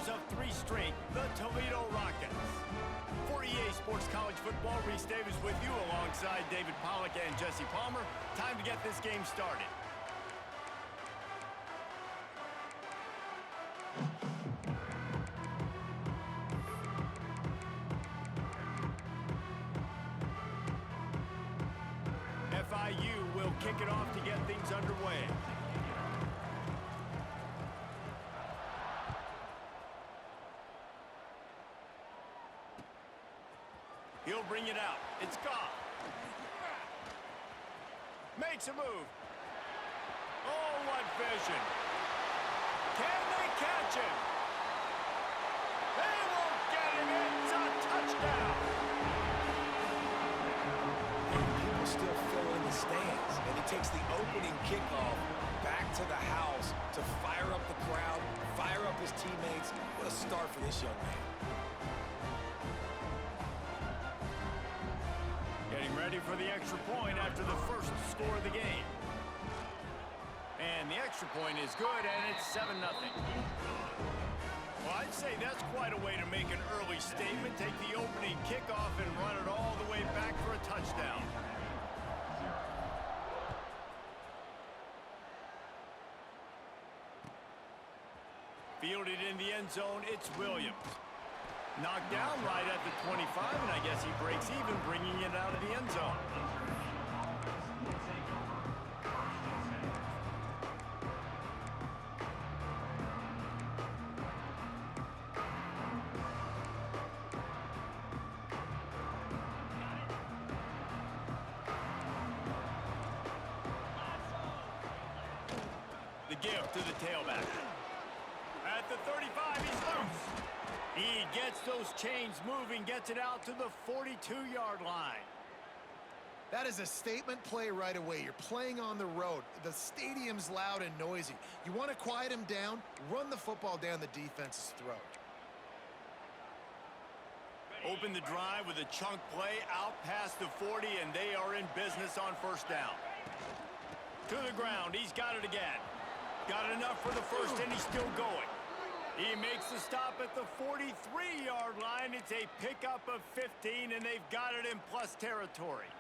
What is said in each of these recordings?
winners of 3 straight, the Toledo Rockets. For EA Sports College Football, Reese Davis with you alongside David Pollack and Jesse Palmer. Time to get this game started. FIU will kick it off to get things underway. He'll bring it out. It's Goff. Makes a move. Oh, what vision. Can they catch him? They won't get him. It's a touchdown. People still fill in the stands, and he takes the opening kickoff back to the house to fire up the crowd, fire up his teammates. What a start for this young man. Getting ready for the extra point after the first score of the game. And the extra point is good, and it's 7-0. Well, I'd say that's quite a way to make an early statement. Take the opening kickoff and run it all the way back for a touchdown. Fielded in the end zone, it's Williams. Knocked down right at the 25, and I guess he breaks even, bringing it out of the end zone. The give to the tailback. At the 35, he's loose. He gets those chains moving, gets it out to the 42-yard line. That is a statement play right away. You're playing on the road. The stadium's loud and noisy. You want to quiet him down, run the football down the defense's throat. Open the drive with a chunk play out past the 40, and they are in business on first down. To the ground, he's got it again. Got enough for the first, and he's still going. He makes the stop at the 43-yard line. It's a pickup of 15, and they've got it in plus territory.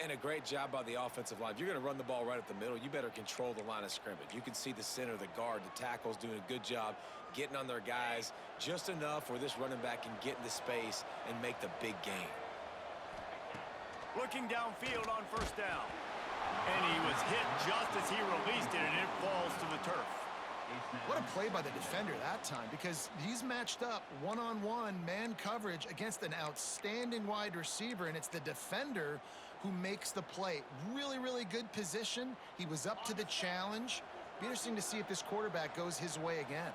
And a great job by the offensive line. If you're going to run the ball right at the middle, you better control the line of scrimmage. You can see the center, the guard, the tackles doing a good job getting on their guys just enough where this running back can get into space and make the big game. Looking downfield on first down. And he was hit just as he released it, and it falls to the turf. What a play by the defender that time, because he's matched up one-on-one man coverage against an outstanding wide receiver, and it's the defender who makes the play. Really, really good position. He was up to the challenge. Be interesting to see if this quarterback goes his way again.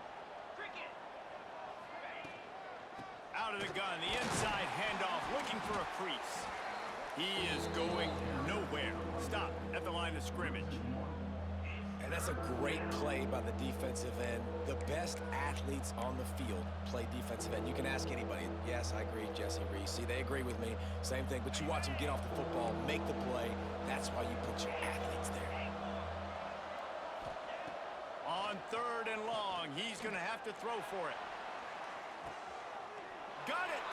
Out of the gun, the inside handoff, looking for a crease. He is going nowhere. Stop at the line of scrimmage. And that's a great play by the defensive end. The best athletes on the field play defensive end. You can ask anybody. Yes, I agree, Jesse Reese. See, they agree with me. Same thing. But you watch them get off the football, make the play. That's why you put your athletes there. On 3rd and long, he's going to have to throw for it. Got it!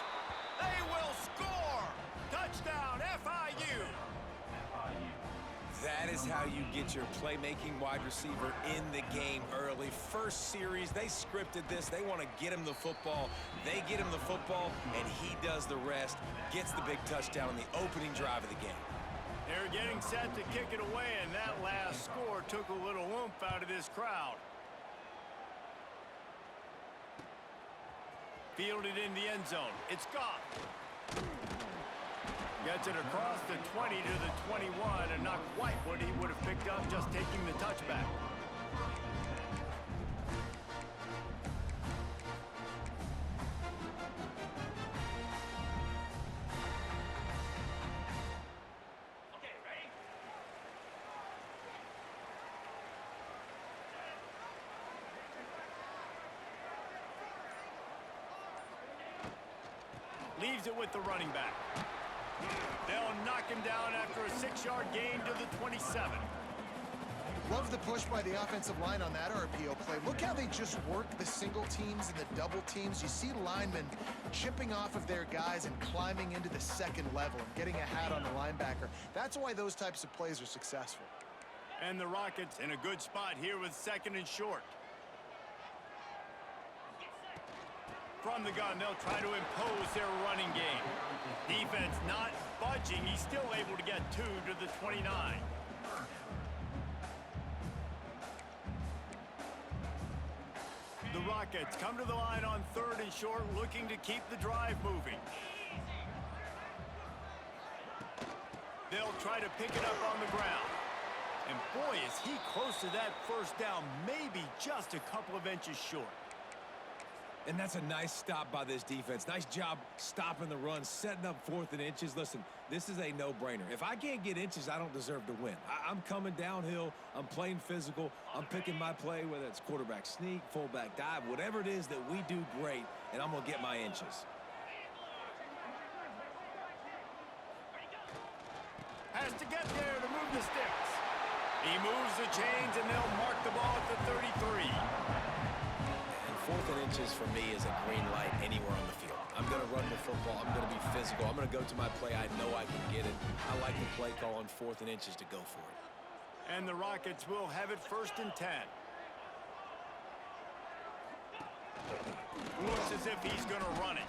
They will score! Touchdown, FIU! That is how you get your playmaking wide receiver in the game early. First series, they scripted this. They want to get him the football. They get him the football, and he does the rest. Gets the big touchdown in the opening drive of the game. They're getting set to kick it away, and that last score took a little oomph out of this crowd. Fielded in the end zone. It's Goff. Gets it across the 20 to the 21, and not quite what he would have picked up just taking the touchback. Okay, ready? Leaves it with the running back. They'll knock him down after a 6-yard gain to the 27. Love the push by the offensive line on that RPO play. Look how they just work the single teams and the double teams. You see linemen chipping off of their guys and climbing into the second level and getting a hat on the linebacker. That's why those types of plays are successful. And the Rockets in a good spot here with 2nd and short. From the gun, they'll try to impose their running game. Defense not budging. He's still able to get 2 to the 29. The Rockets come to the line on 3rd and short, looking to keep the drive moving. They'll try to pick it up on the ground. And boy, is he close to that first down, maybe just a couple of inches short. And that's a nice stop by this defense. Nice job stopping the run, setting up 4th and inches. Listen, this is a no-brainer. If I can't get inches, I don't deserve to win. I'm coming downhill. I'm playing physical. I'm picking my play, whether it's quarterback sneak, fullback dive, whatever it is that we do great, and I'm going to get my inches. Has to get there to move the sticks. He moves the chains, and they'll mark the ball at the 33. 4th and inches for me is a green light anywhere on the field. I'm going to run the football. I'm going to be physical. I'm going to go to my play. I know I can get it. I like the play call on 4th and inches to go for it. And the Rockets will have it 1st and 10. Looks as if he's going to run it.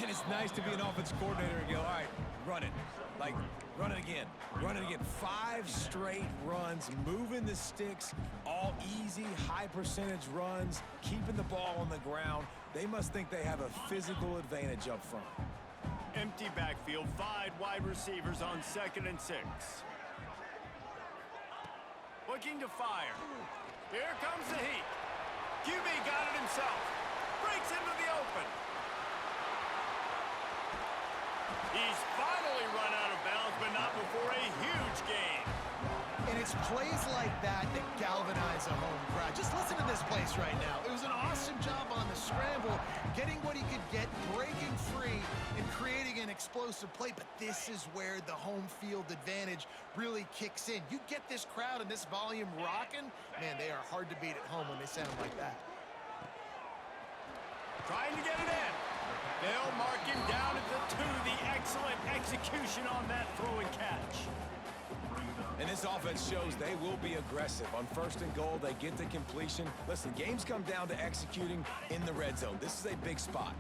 And it's nice to be an offense coordinator and go, all right, run it. Like, run it again. Run it again. 5 straight runs, moving the sticks, all easy, high percentage runs, keeping the ball on the ground. They must think they have a physical advantage up front. Empty backfield, 5 wide receivers on 2nd and 6. Looking to fire. Here comes the heat. QB got it himself. Breaks into the open. He's finally run out of bounds, but not before a huge gain. And it's plays like that that galvanize a home crowd. Just listen to this place right now. It was an awesome job on the scramble, getting what he could get, breaking free, and creating an explosive play. But this is where the home field advantage really kicks in. You get this crowd and this volume rocking, man, they are hard to beat at home when they sound like that. Trying to get it in. They'll mark him down at the 2. The excellent execution on that throw and catch. And this offense shows they will be aggressive. On 1st and goal, they get the completion. Listen, games come down to executing in the red zone. This is a big spot.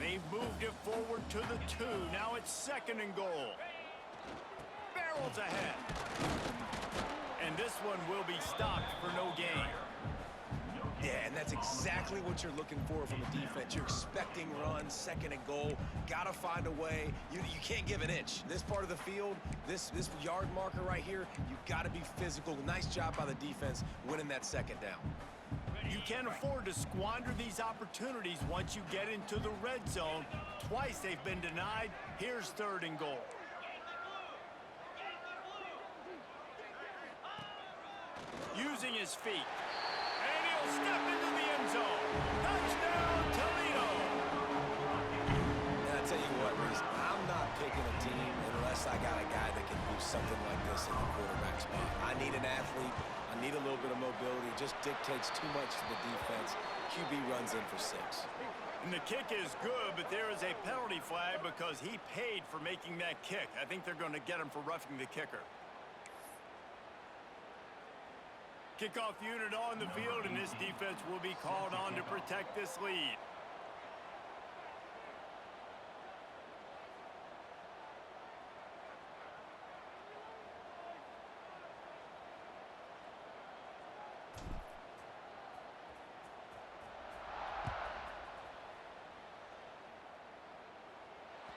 They've moved it forward to the 2. Now it's 2nd and goal. Barrels ahead. And this one will be stopped for no gain. Yeah, and that's exactly what you're looking for from a defense. You're expecting runs, 2nd and goal. Got to find a way. You can't give an inch. This part of the field, this yard marker right here, you've got to be physical. Nice job by the defense winning that 2nd down. You can't afford to squander these opportunities once you get into the red zone. Twice they've been denied. Here's 3rd and goal. Using his feet. And he'll step into the end zone. Touchdown, Toledo! And I tell you what, Reese, I'm not picking a team unless I got a guy that can do something like this in the quarterback spot. I need an athlete. I need a little bit of mobility. It just dictates too much to the defense. QB runs in for 6. And the kick is good, but there is a penalty flag because he paid for making that kick. I think they're going to get him for roughing the kicker. Kickoff unit on the field, and this defense will be called on to protect this lead.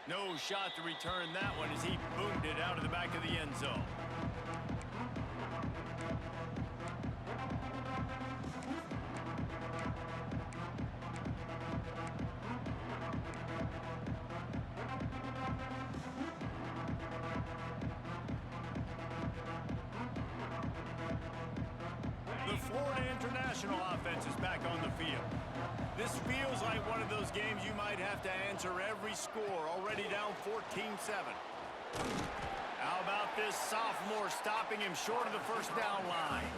No shot to return that one as he boomed it out of the back of the end zone. The Florida International offense is back on the field. This feels like one of those games you might have to answer every score, already down 14-7. How about this sophomore stopping him short of the first down line.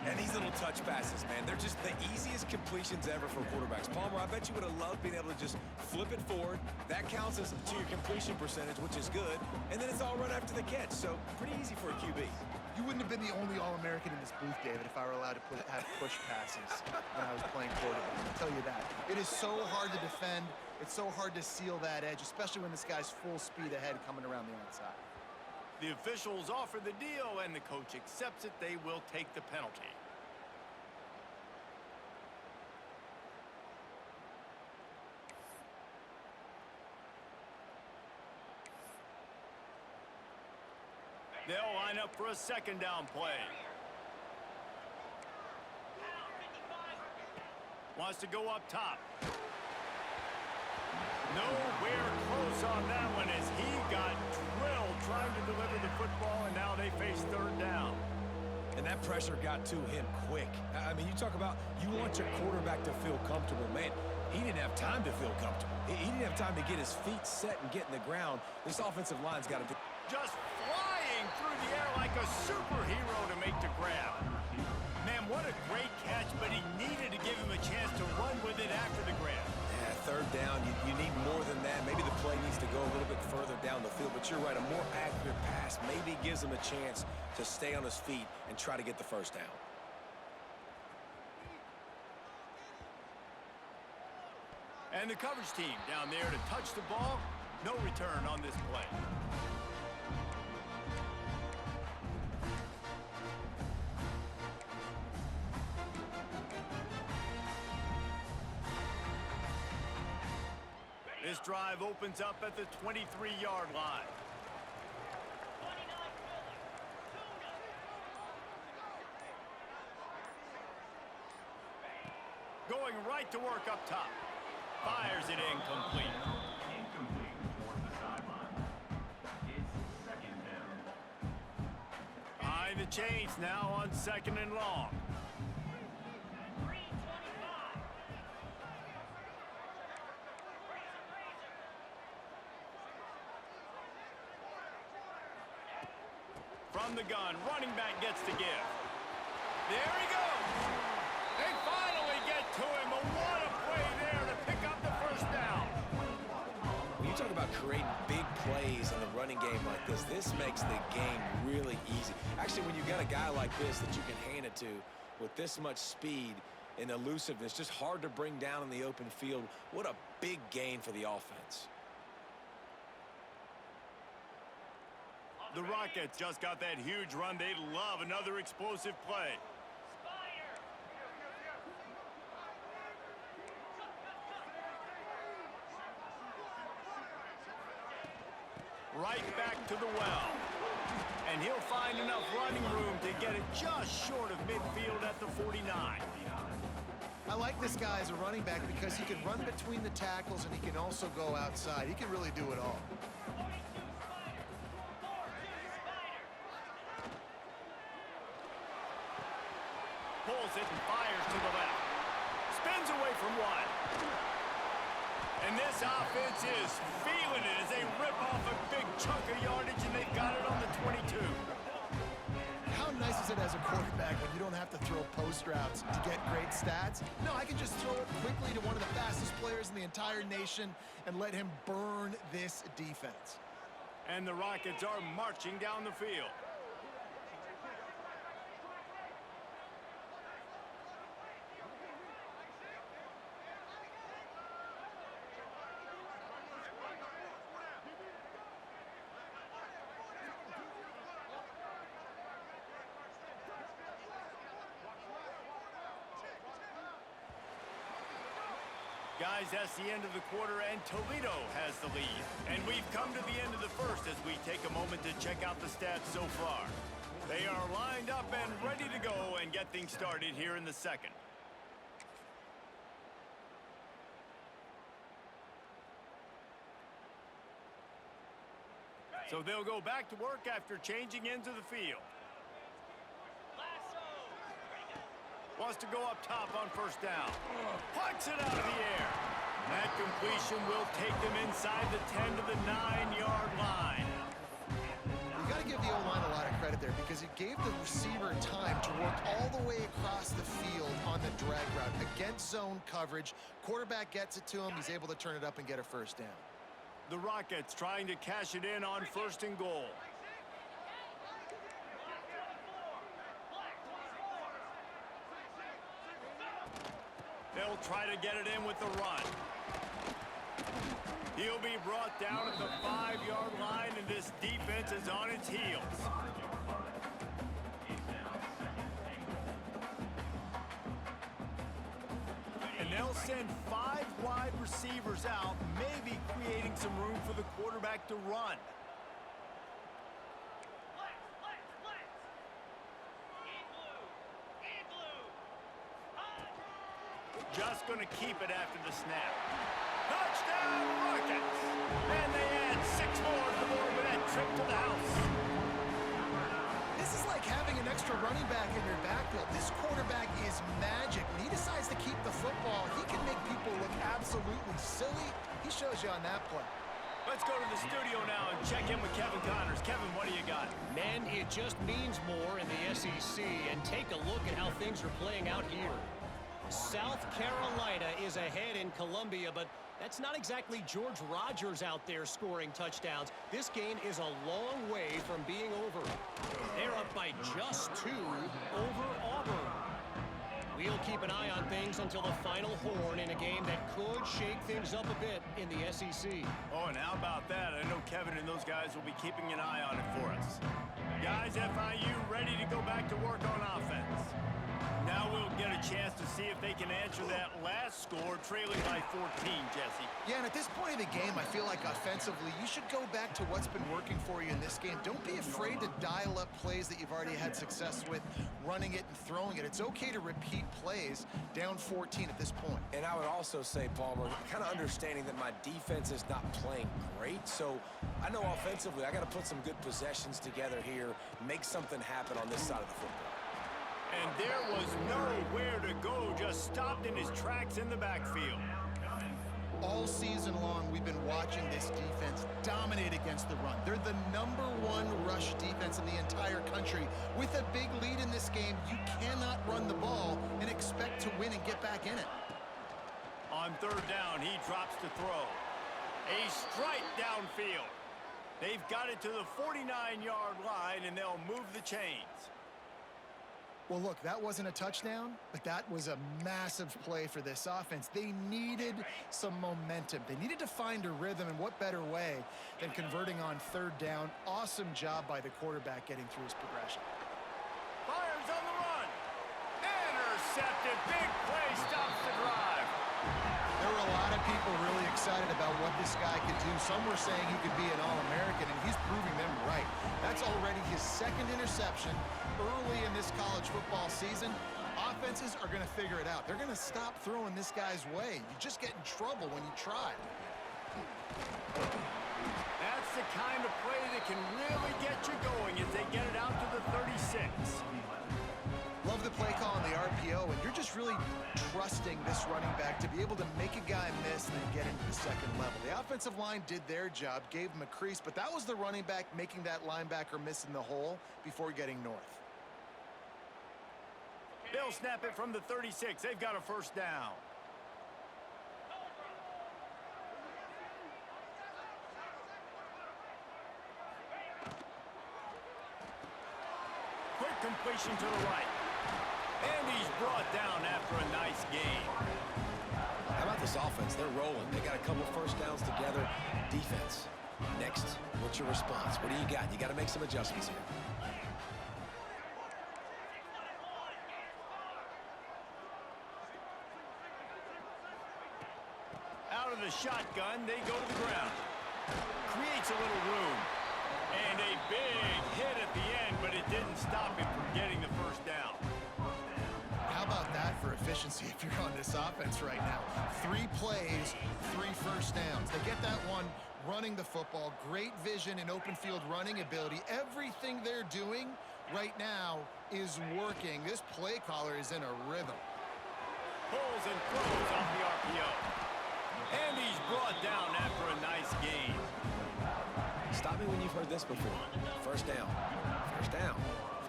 And these little touch passes, man, they're just the easiest completions ever for quarterbacks. Palmer, I bet you would have loved being able to just flip it forward. That counts as to your completion percentage, which is good. And then it's all run after the catch, so pretty easy for a QB. You wouldn't have been the only All-American in this booth, David, if I were allowed to have push passes when I was playing quarterback. I'll tell you that. It is so hard to defend. It's so hard to seal that edge, especially when this guy's full speed ahead coming around the outside. The officials offer the deal, and the coach accepts it. They will take the penalty. They'll line up for a second down play. Wants to go up top. Nowhere close on that one as he got drilled trying to deliver the football, and now they face third down. And that pressure got to him quick. I mean, you talk about you want your quarterback to feel comfortable. Man, he didn't have time to feel comfortable. He didn't have time to get his feet set and get in the ground. This offensive line's got to do. Just flying through the air like a superhero to make the grab. Man, what a great catch, but he needed to give him a chance to run with it after the grab. Yeah, third down, you need more than that. Maybe the play needs to go a little bit further down the field, but you're right, a more accurate pass maybe gives him a chance to stay on his feet and try to get the first down. And the coverage team down there to touch the ball. No return on this play. This drive opens up at the 23-yard line. Going right to work up top. Fires it incomplete. Incomplete toward the sideline. It's second down. Behind the chains now on second and long. From the gun, running back gets to give. There he goes. They finally get to him. But what a play there to pick up the first down. When you talk about creating big plays in the running game like this makes the game really easy. Actually, when you got a guy like this that you can hand it to with this much speed and elusiveness, just hard to bring down in the open field, what a big gain for the offense. The Rockets just got that huge run. They love another explosive play. Right back to the well. And he'll find enough running room to get it just short of midfield at the 49. I like this guy as a running back because he can run between the tackles and he can also go outside. He can really do it all. Pulls it and fires to the left. Spins away from one. And this offense is feeling it as they rip off a big chunk of yardage, and they've got it on the 22. How nice is it as a quarterback when you don't have to throw post routes to get great stats? No, I can just throw it quickly to one of the fastest players in the entire nation and let him burn this defense. And the Rockets are marching down the field. Guys, that's the end of the quarter, and Toledo has the lead. And we've come to the end of the first as we take a moment to check out the stats so far. They are lined up and ready to go and get things started here in the second. So they'll go back to work after changing into the field. Wants to go up top on first down. Puts it out of the air. That completion will take them inside the 10 to the 9-yard line. You got to give give the O-line a lot of credit there because it gave the receiver time to work all the way across the field on the drag route against zone coverage. Quarterback gets it to him. He's able to turn it up and get a first down. The Rockets trying to cash it in on 1st and goal. They'll try to get it in with the run. He'll be brought down at the 5-yard line, and this defense is on its heels. And they'll send 5 wide receivers out, maybe creating some room for the quarterback to run. Just going to keep it after the snap. Touchdown, Rockets! And they add 6 more to the board with that trip to the house. This is like having an extra running back in your backfield. This quarterback is magic. When he decides to keep the football, he can make people look absolutely silly. He shows you on that play. Let's go to the studio now and check in with Kevin Connors. Kevin, what do you got? Man, it just means more in the SEC, and take a look at how things are playing out here. South Carolina is ahead in Columbia, but that's not exactly George Rogers out there scoring touchdowns. This game is a long way from being over. They're up by just 2 over Auburn. We'll keep an eye on things until the final horn in a game that could shake things up a bit in the SEC. Oh, and how about that? I know Kevin and those guys will be keeping an eye on it for us. Guys, FIU ready to go back to work on offense. Now we'll get a chance to see if they can answer that last score, trailing by 14, Jesse. Yeah, and at this point of the game, I feel like offensively, you should go back to what's been working for you in this game. Don't be afraid to dial up plays that you've already had success with, running it and throwing it. It's okay to repeat plays down 14 at this point. And I would also say, Palmer, kind of understanding that my defense is not playing great, so I know offensively I got to put some good possessions together here, make something happen on this side of the football. And there was nowhere to go, just stopped in his tracks in the backfield. All season long, we've been watching this defense dominate against the run. They're the #1 rush defense in the entire country. With a big lead in this game, you cannot run the ball and expect to win and get back in it. On 3rd down, he drops to throw. A strike downfield. They've got it to the 49-yard line, and they'll move the chains. Well, look, that wasn't a touchdown, but that was a massive play for this offense. They needed some momentum. They needed to find a rhythm, and what better way than converting on 3rd down. Awesome job by the quarterback getting through his progression. Fires on the run. Intercepted. Big play stops the drive. There were a lot of people really excited about what this guy could do. Some were saying he could be an All-American, and he's proving them right. That's already his 2nd interception early in this college football season. Offenses are going to figure it out. They're going to stop throwing this guy's way. You just get in trouble when you try. That's the kind of play that can really get you going as they get it out to the 36. Love the play call on the RPO, and you're just really trusting this running back to be able to make a guy miss and then get into the 2nd level. The offensive line did their job, gave him a crease, but that was the running back making that linebacker miss in the hole before getting north. They'll snap it from the 36. They've got a 1st down. Quick completion to the right. And he's brought down after a nice game. How about this offense? They're rolling. They got a couple 1st downs together. Defense. Next, what's your response? What do you got? You got to make some adjustments here. Out of the shotgun, they go to the ground. Creates a little room. And a big hit at the end, but it didn't stop him from getting the 1st down. How about that for efficiency if you're on this offense right now? 3 plays, 3 1st downs. They get that one running the football. Great vision and open field running ability. Everything they're doing right now is working. This play caller is in a rhythm. Pulls and throws off the RPO. And he's brought down after a nice game. Stop me when you've heard this before. First down, first down,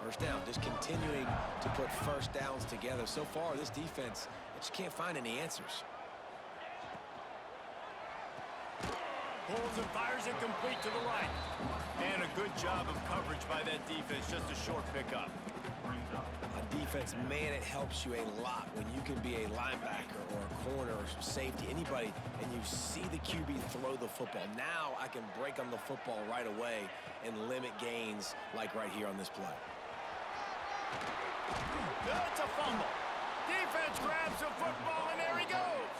first down. Just continuing to put first downs together. So far, this defense just can't find any answers. Pulls and fires it complete to the right. And a good job of coverage by that defense. Just a short pickup. On defense, man, it helps you a lot when you can be a linebacker or a corner or safety, anybody, and you see the QB throw the football. Now I can break on the football right away and limit gains like right here on this play. That's a fumble. Defense grabs the football, and there he goes.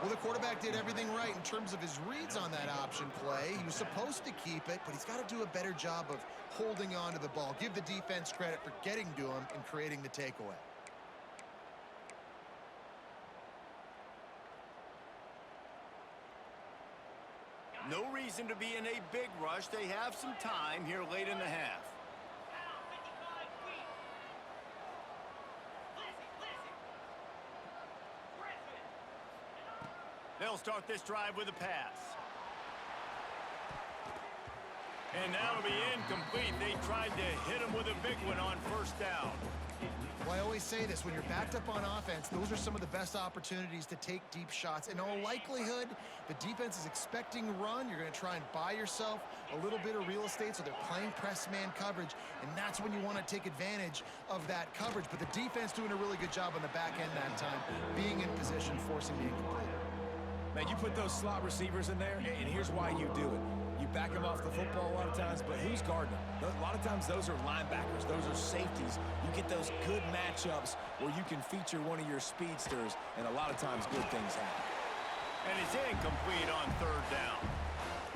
Well, the quarterback did everything right in terms of his reads on that option play. He was supposed to keep it, but he's got to do a better job of holding on to the ball. Give the defense credit for getting to him and creating the takeaway. No reason to be in a big rush. They have some time here late in the half. They'll start this drive with a pass. And that'll be incomplete. They tried to hit him with a big one on first down. Well, I always say this, when you're backed up on offense, those are some of the best opportunities to take deep shots. In all likelihood, the defense is expecting a run. You're going to try and buy yourself a little bit of real estate, so they're playing press man coverage, and that's when you want to take advantage of that coverage. But the defense doing a really good job on the back end that time, being in position, forcing the incomplete. Man, you put those slot receivers in there, and here's why you do it. You back them off the football a lot of times, but who's guarding them? A lot of times those are linebackers. Those are safeties. You get those good matchups where you can feature one of your speedsters, and a lot of times good things happen. And it's incomplete on third down.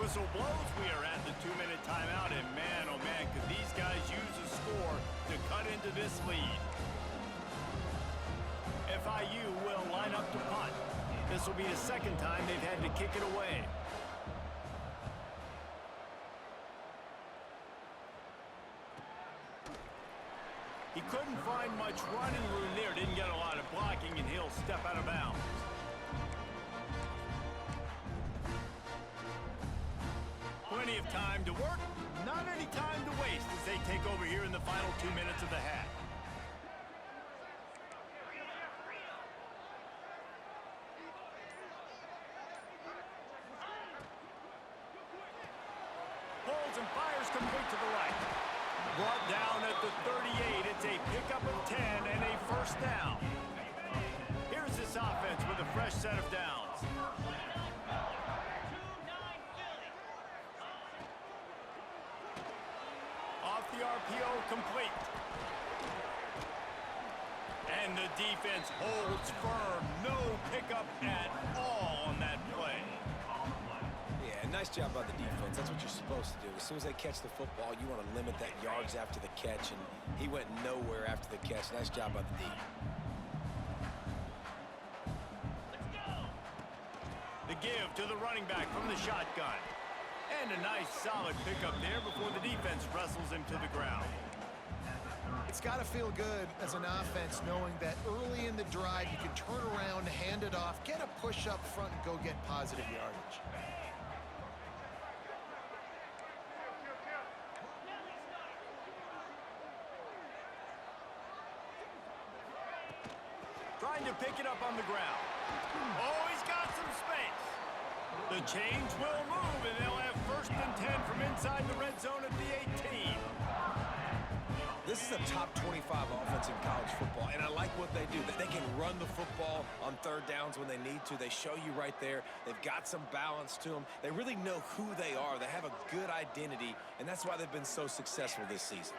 Whistle blows. We are at the 2-minute timeout, and man, oh man, could these guys use a score to cut into this lead. FIU will line up to punt. This will be the second time they've had to kick it away. He couldn't find much running room there. Didn't get a lot of blocking, and he'll step out of bounds. Plenty of time to work, not any time to waste as they take over here in the final 2 minutes of the half. Pulls and fires complete to the right. Brought down at the 38. It's a pickup of 10 and a first down. Here's this offense with a fresh set of downs. Off the RPO, complete. And the defense holds firm. No pickup at all on that play. Nice job by the defense. That's what you're supposed to do. As soon as they catch the football, you want to limit that yards after the catch, and he went nowhere after the catch. Nice job by the D. The give to the running back from the shotgun. And a nice solid pickup there before the defense wrestles him to the ground. It's got to feel good as an offense knowing that early in the drive you can turn around, hand it off, get a push up front, and go get positive yardage. Trying to pick it up on the ground. Oh, he's got some space. The chains will move, and they'll have 1st and 10 from inside the red zone at the 18. This is a top 25 offense in college football, and I like what they do. They can run the football on third downs when they need to. They show you right there. They've got some balance to them. They really know who they are. They have a good identity, and that's why they've been so successful this season.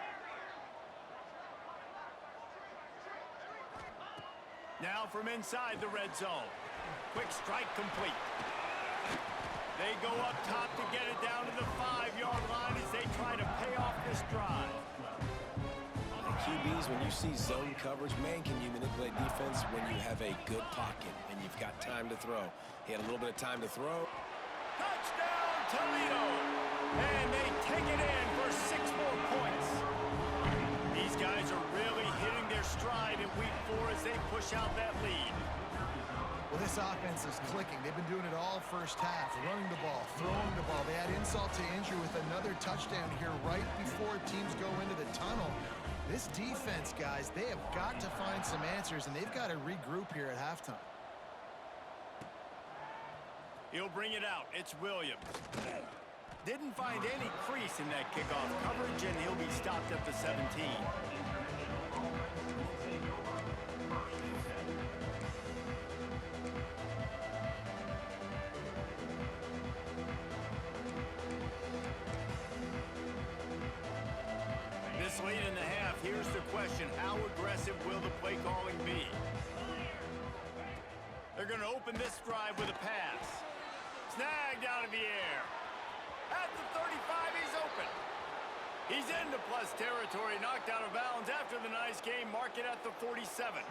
Now from inside the red zone. Quick strike complete. They go up top to get it down to the 5-yard line as they try to pay off this drive. And QBs, when you see zone coverage, man, can you manipulate defense when you have a good pocket and you've got time to throw. He had a little bit of time to throw. Touchdown, Toledo! And they take it in for 6 more points. These guys are really hitting their stride in week 4 as they push out that lead. Well, this offense is clicking. They've been doing it all first half, running the ball, throwing the ball. They had insult to injury with another touchdown here right before teams go into the tunnel. This defense, guys, they have got to find some answers, and they've got to regroup here at halftime. He'll bring it out. It's Williams. Didn't find any crease in that kickoff coverage, and he'll be stopped at the 17. This late in the half, here's the question. How aggressive will the play calling be? They're going to open this drive with a pass. Snagged out of the air. At the 35, he's open. He's into plus territory, knocked out of bounds after the nice game. Mark it at the 47.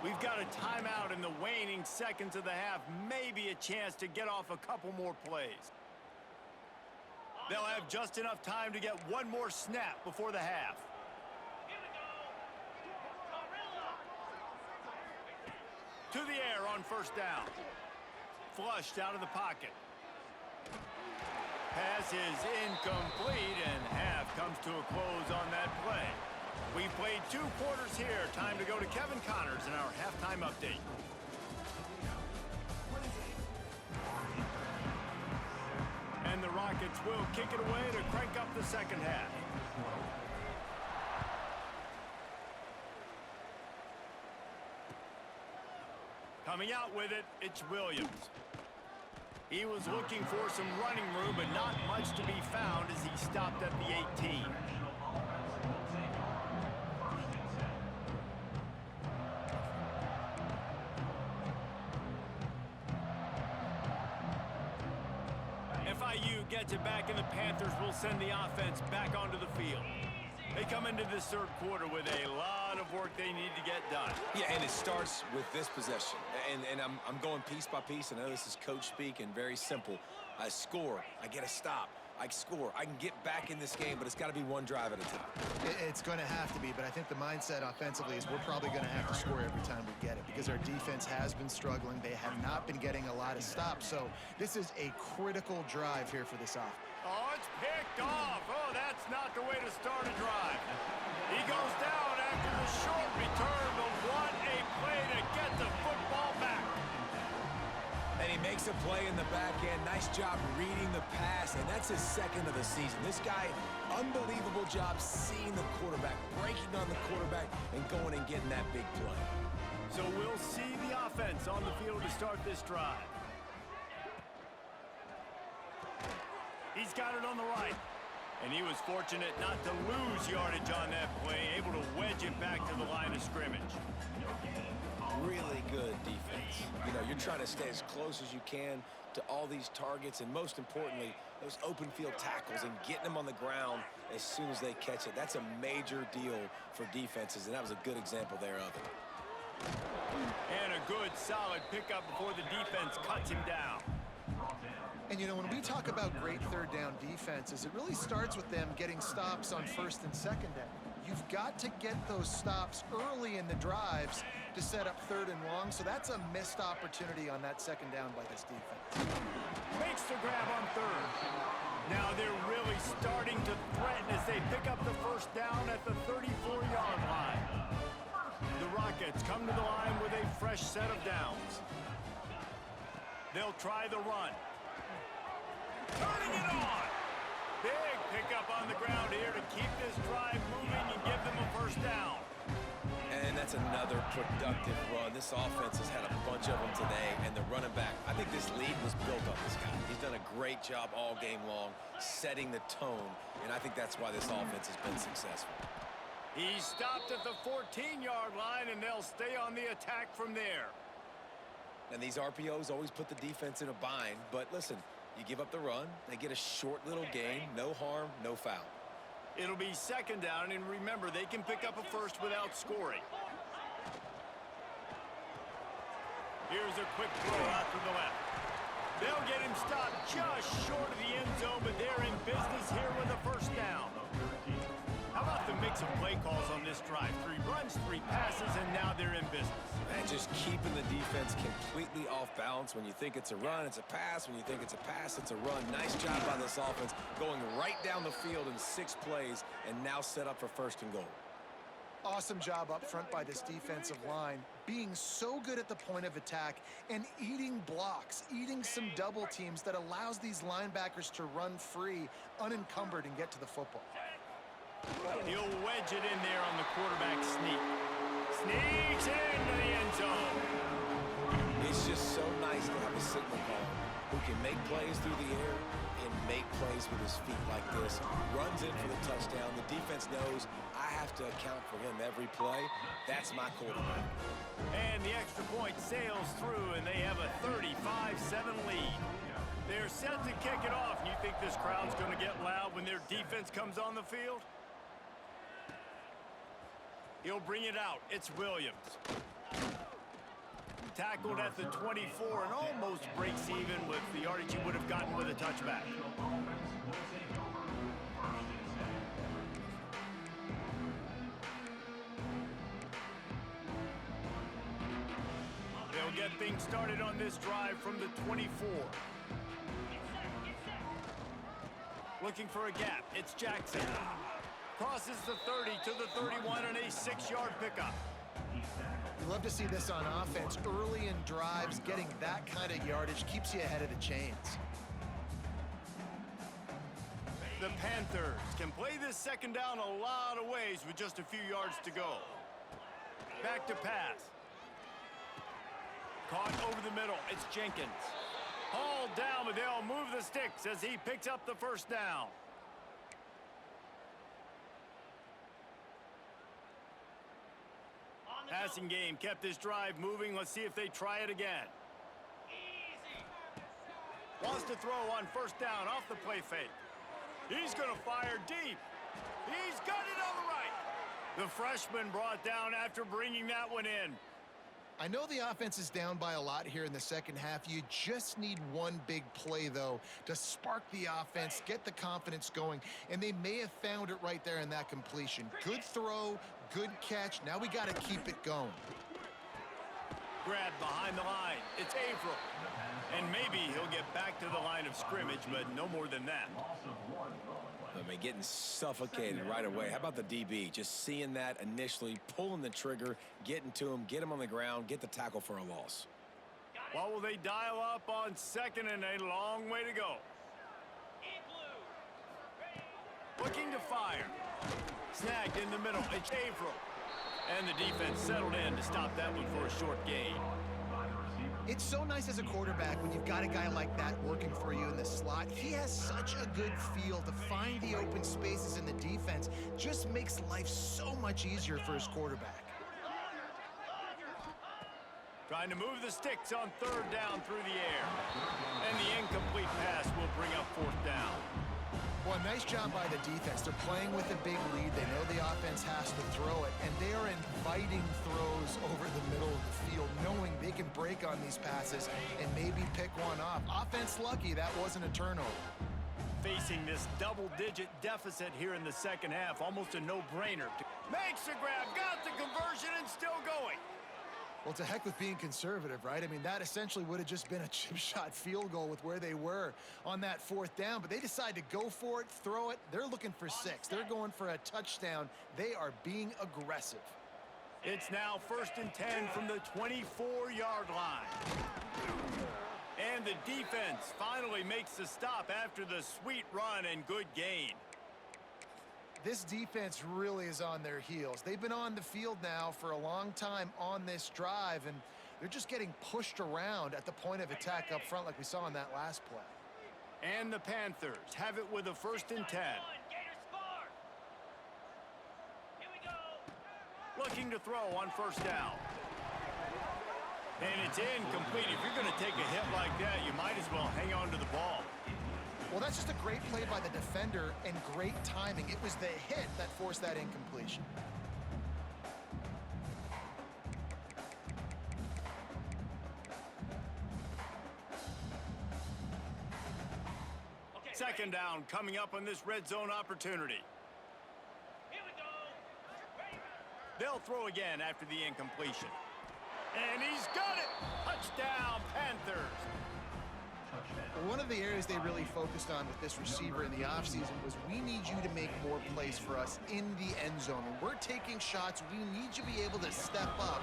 We've got a timeout in the waning seconds of the half. Maybe a chance to get off a couple more plays. They'll have just enough time to get one more snap before the half. To the air on first down. Flushed out of the pocket. Pass is incomplete, and half comes to a close on that play. We've played 2 quarters here. Time to go to Kevin Connors in our halftime update. And the Rockets will kick it away to crank up the second half. Coming out with it, it's Williams. He was looking for some running room, but not much to be found as he stopped at the 18. FIU gets it back, and the Panthers will send the offense back onto the field. They come into this third quarter with a lot of work they need to get done. Yeah, and it starts with this possession. And I'm going piece by piece. I know this is coach speak and very simple. I score. I get a stop. I score. I can get back in this game, but it's got to be one drive at a time. It's going to have to be, but I think the mindset offensively is we're probably going to have to score every time we get it because our defense has been struggling. They have not been getting a lot of stops, so this is a critical drive here for this offense. Oh, it's picked off. Oh, that's not the way to start a drive. He goes down after the short return, but what a play to get the football back. And he makes a play in the back end. Nice job reading the pass, and that's his second of the season. This guy, unbelievable job seeing the quarterback, breaking on the quarterback, and going and getting that big play. So we'll see the offense on the field to start this drive. He's got it on the right. And he was fortunate not to lose yardage on that play, able to wedge it back to the line of scrimmage. Really good defense. You know, you're trying to stay as close as you can to all these targets, and most importantly, those open field tackles and getting them on the ground as soon as they catch it. That's a major deal for defenses, and that was a good example there of it. And a good, solid pickup before the defense cuts him down. And, you know, when we talk about great third down defenses, it really starts with them getting stops on first and second down. You've got to get those stops early in the drives to set up third and long, so that's a missed opportunity on that second down by this defense. Makes the grab on third. Now they're really starting to threaten as they pick up the first down at the 34-yard line. The Rockets come to the line with a fresh set of downs. They'll try the run. Turning it on. Big pickup on the ground here to keep this drive moving and give them a first down. And that's another productive run. This offense has had a bunch of them today, and the running back, I think this lead was built on this guy. He's done a great job all game long, setting the tone, and I think that's why this offense has been successful. He's stopped at the 14-yard line, and they'll stay on the attack from there. And these RPOs always put the defense in a bind, but listen, you give up the run, they get a short little gain, no harm, no foul. It'll be second down, and remember, they can pick up a first without scoring. Here's a quick throw out to the left. They'll get him stopped just short of the end zone, but they're in business here with a first down. How about the make some play calls on this drive. 3 runs, 3 passes, and now they're in business. And just keeping the defense completely off balance. When you think it's a run, it's a pass. When you think it's a pass, it's a run. Nice job by this offense, going right down the field in 6 plays, and now set up for 1st and goal. Awesome job up front by this defensive line, being so good at the point of attack and eating blocks, eating some double teams that allows these linebackers to run free, unencumbered, and get to the football. He'll wedge it in there on the quarterback sneak. Sneaks into the end zone. It's just so nice to have a signal caller who can make plays through the air and make plays with his feet like this. Runs in for the touchdown. The defense knows I have to account for him every play. That's my quarterback. And the extra point sails through, and they have a 35-7 lead. They're set to kick it off. You think this crowd's going to get loud when their defense comes on the field? He'll bring it out. It's Williams. Tackled at the 24 and almost breaks even with the yardage he would have gotten with a touchback. They'll get things started on this drive from the 24. Looking for a gap. It's Jackson. Crosses the 30 to the 31 and a 6-yard pickup. You love to see this on offense. Early in drives, getting that kind of yardage keeps you ahead of the chains. The Panthers can play this 2nd down a lot of ways with just a few yards to go. Back to pass. Caught over the middle. It's Jenkins. Hauled down, but they'll move the sticks as he picks up the 1st down. Passing game kept this drive moving. Let's see if they try it again. Wants to throw on 1st down off the play fake. He's going to fire deep. He's got it on the right. The freshman brought down after bringing that one in. I know the offense is down by a lot here in the 2nd half. You just need one big play, though, to spark the offense, get the confidence going, and they may have found it right there in that completion. Good throw, good catch. Now we got to keep it going. Grab behind the line. It's Averill. And maybe he'll get back to the line of scrimmage, but no more than that. I mean, getting suffocated right away. How about the DB? Just seeing that initially, pulling the trigger, getting to him, get him on the ground, get the tackle for a loss. What will they dial up on 2nd and a long way to go? Looking to fire. Snagged in the middle. It's Averill. And the defense settled in to stop that one for a short gain. It's so nice as a quarterback when you've got a guy like that working for you in the slot. He has such a good feel to find the open spaces in the defense. Just makes life so much easier for his quarterback. Trying to move the sticks on 3rd down through the air. And the incomplete pass will bring up 4th down. Well, nice job by the defense. They're playing with a big lead. They know the offense has to throw it, and they are inviting throws over the middle of the field, knowing they can break on these passes and maybe pick one off. Offense lucky that wasn't a turnover. Facing this double-digit deficit here in the 2nd half, almost a no-brainer. Makes the grab, got the conversion, and still going. Well, to heck with being conservative, right? I mean, that essentially would have just been a chip shot field goal with where they were on that 4th down, but they decide to go for it, throw it. They're looking for 6. They're going for a touchdown. They are being aggressive. It's now 1st and 10 from the 24-yard line. And the defense finally makes the stop after the sweet run and good gain. This defense really is on their heels. They've been on the field now for a long time on this drive, and they're just getting pushed around at the point of attack up front like we saw in that last play. And the Panthers have it with a 1st and 10. Looking to throw on 1st down. And it's incomplete. If you're going to take a hit like that, you might as well hang on to the ball. Well, that's just a great play by the defender and great timing. It was the hit that forced that incompletion. Second Down coming up on this red zone opportunity. They'll throw again after the incompletion. And he's got it! Touchdown, Panthers! One of the areas they really focused on with this receiver in the offseason was we need you to make more plays for us in the end zone. When we're taking shots, we need you to be able to step up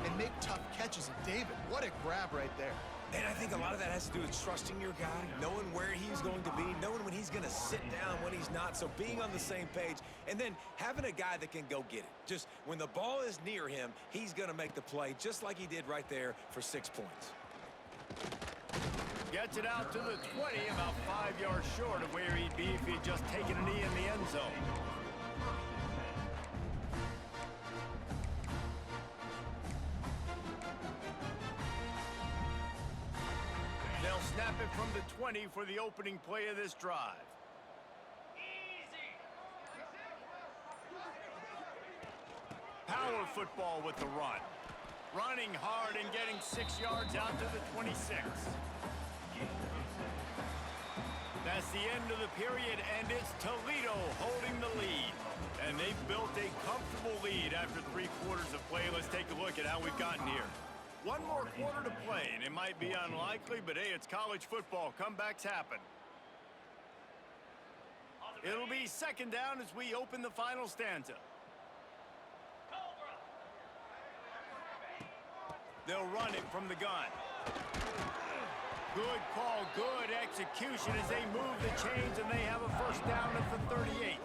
and make tough catches. And David, what a grab right there. And I think a lot of that has to do with trusting your guy, knowing where he's going to be, knowing when he's going to sit down, when he's not. So being on the same page, and then having a guy that can go get it. Just when the ball is near him, he's going to make the play, just like he did right there for 6 points. Gets it out to the 20, about 5 yards short of where he'd be if he'd just taken a knee in the end zone. They'll snap it from the 20 for the opening play of this drive. Power football with the run. Running hard and getting 6 yards out to the 26. That's the end of the period, and it's Toledo holding the lead. And they've built a comfortable lead after 3 quarters of play. Let's take a look at how we've gotten here. One more quarter to play, and it might be unlikely, but hey, it's college football. Comebacks happen. It'll be second down as we open the final stanza. They'll run it from the gun. Good call, good execution as they move the chains, and they have a first down at the 38.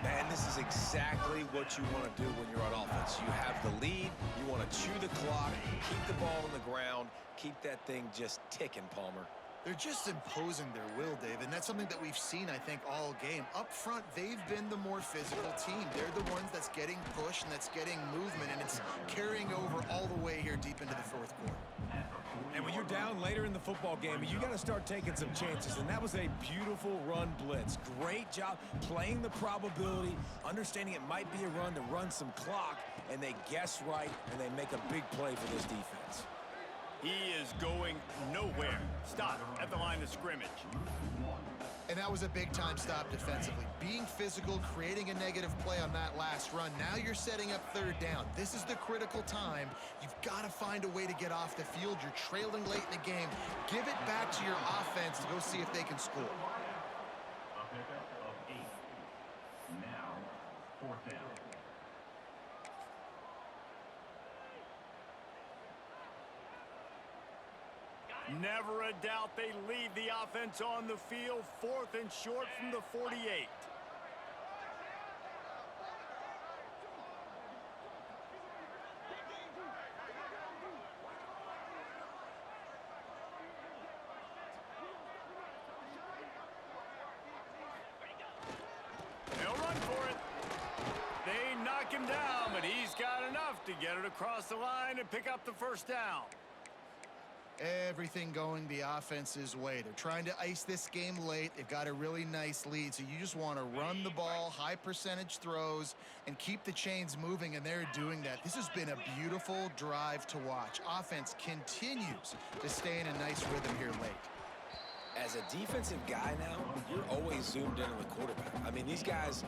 Man, this is exactly what you want to do when you're on offense. You have the lead, you want to chew the clock, keep the ball on the ground, keep that thing just ticking, Palmer. They're just imposing their will, Dave, and that's something that we've seen, I think, all game. Up front, they've been the more physical team. They're the ones that's getting pushed and that's getting movement, and it's carrying over all the way here deep into the fourth quarter. And when you're down later in the football game, you got to start taking some chances, and that was a beautiful run blitz. Great job playing the probability, understanding it might be a run to run some clock, and they guess right, and they make a big play for this defense. He is going nowhere. Stop at the line of scrimmage. And that was a big-time stop defensively. Being physical, creating a negative play on that last run. Now you're setting up third down. This is the critical time. You've got to find a way to get off the field. You're trailing late in the game. Give it back to your offense to go see if they can score. A pickup of 8. Now, fourth down. Never a doubt they lead the offense on the field. 4th and short from the 48. They'll run for it. They knock him down, but he's got enough to get it across the line and pick up the first down. Everything going the offense's way. They're trying to ice this game late. They've got a really nice lead, so you just want to run the ball, high percentage throws, and keep the chains moving, and they're doing that. This has been a beautiful drive to watch. Offense continues to stay in a nice rhythm here late. As a defensive guy now, you're always zoomed in on the quarterback. I mean, these guys,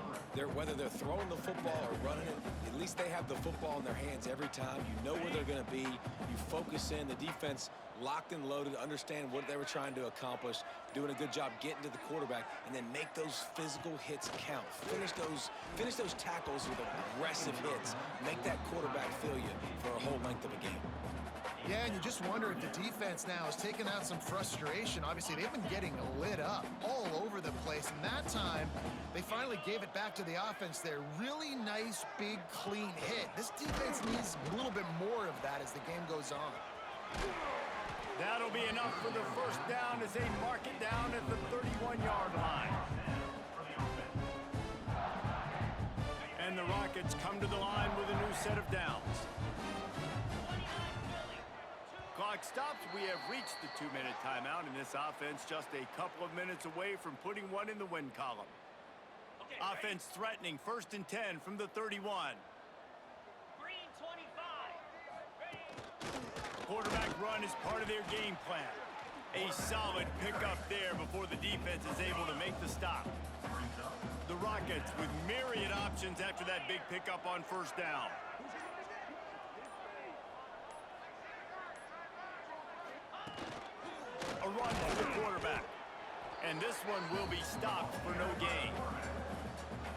whether they're throwing the football or running it, at least they have the football in their hands every time. You know where they're going to be. You focus in. The defense locked and loaded, understand what they were trying to accomplish, doing a good job getting to the quarterback, and then make those physical hits count. Finish those tackles with aggressive hits. Make that quarterback feel you for a whole length of a game. Yeah, and you just wonder if the defense now has taken out some frustration. Obviously, they've been getting lit up all over the place, and that time, they finally gave it back to the offense there. Really nice, big, clean hit. This defense needs a little bit more of that as the game goes on. That'll be enough for the first down as they mark it down at the 31-yard line. And the Rockets come to the line with a new set of downs. Clock stops. We have reached the 2-minute timeout, and this offense just a couple of minutes away from putting one in the win column. Offense threatening, 1st and 10 from the 31. Green 25. Quarterback run is part of their game plan. A solid pickup there before the defense is able to make the stop. Brings up The Rockets with myriad options after that big pickup on first down. A run for the quarterback. And this one will be stopped for no gain.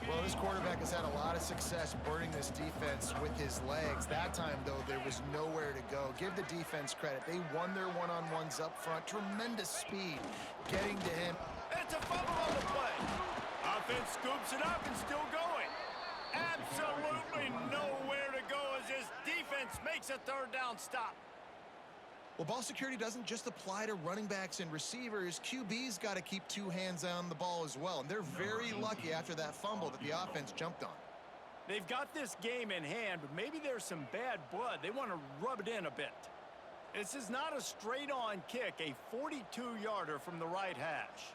Well, this quarterback has had a lot of success burning this defense with his legs. That time, though, there was nowhere to go. Give the defense credit. They won their one-on-ones up front. Tremendous speed getting to him. It's a fumble on the play. Offense scoops it up and still going. Absolutely nowhere to go as this defense makes a third down stop. Well, ball security doesn't just apply to running backs and receivers. QB's got to keep two hands on the ball as well. And they're very lucky after that fumble that the offense jumped on. They've got this game in hand, but maybe there's some bad blood. They want to rub it in a bit. This is not a straight-on kick, a 42-yarder from the right hash.